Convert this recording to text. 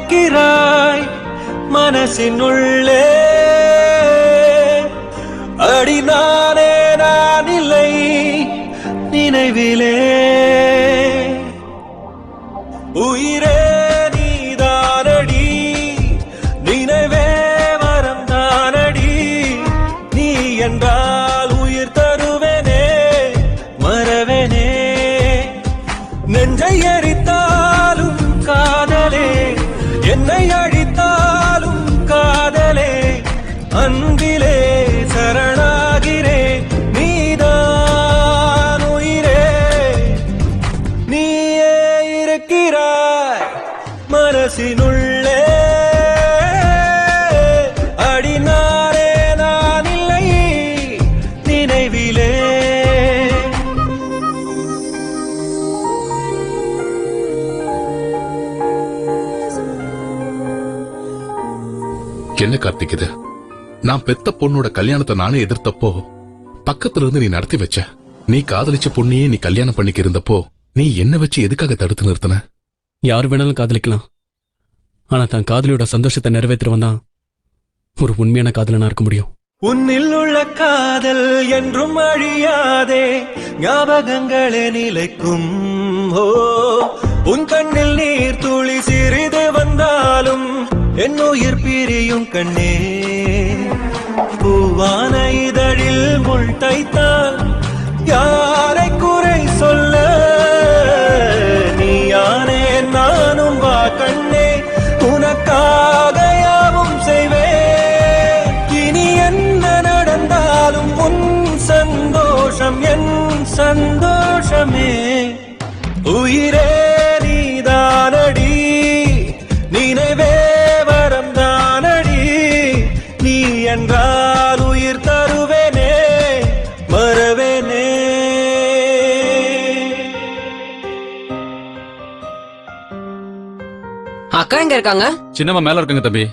இருக்கிறாய் மனசினுள்ளே அடி நானே நான் இல்லை நினைவிலே உயிரே நீதானடி நினைவே வரம் தானடி நீ என்றால் உயிர் தருவேனே மறவேனே நெஞ்சை எரித்தாலும் காதலே என்னை அழித்தாலும் காதலே அன்பிலே சரணாகிறே நீதான் உயிரே நீயே இருக்கிறாய் மனசினுள்ளே அடினாரே நான் இல்லை நினைவிலே என்ன கார்த்திக் இது? நான் பெத்த பொண்ணோட கல்யாணத்தை நானே எதிர்த்தப்போ பக்கத்துல இருந்து நீ நடத்தி வச்ச. நீ காதலிச்ச பொண்ணையே நீ கல்யாணம் பண்ணிக்க இருந்தப்போ நீ என்ன வச்சு எதுக்காக தடுத்து நிறுத்தின? யார் வேணாலும் காதலிக்கலாம், ஆனா தன் காதலியோட சந்தோஷத்தை நிறைவேற்றுவன் தான் ஒரு உண்மையான காதலனா இருக்க முடியும். உன்னில் உள்ள காதல் என்றும் அழியாதே ஞாபகங்களே நிலைக்கும். ஓ உன் கண்ணில் நீர் துளி சிறிது வந்தாலும் என் உயிர் பிரியும் கண்ணே. பூவான இதழில் முள் தைத்தால் யாரை குறை சொல்ல நீ யானே நானும் வா கண்ணே உனக்காக யாவும் செய்வேன். இனி என்ன நடந்தாலும் உன் சந்தோஷம் என் சந்தோஷமே. உயிரே நீதானடி நினைவே வரம் தானடி நீ என்றால் உயிர் தருவேனே மறவேனே. அக்கா எங்க இருக்காங்க? சின்னம்மா மேல இருக்காங்க தம்பி.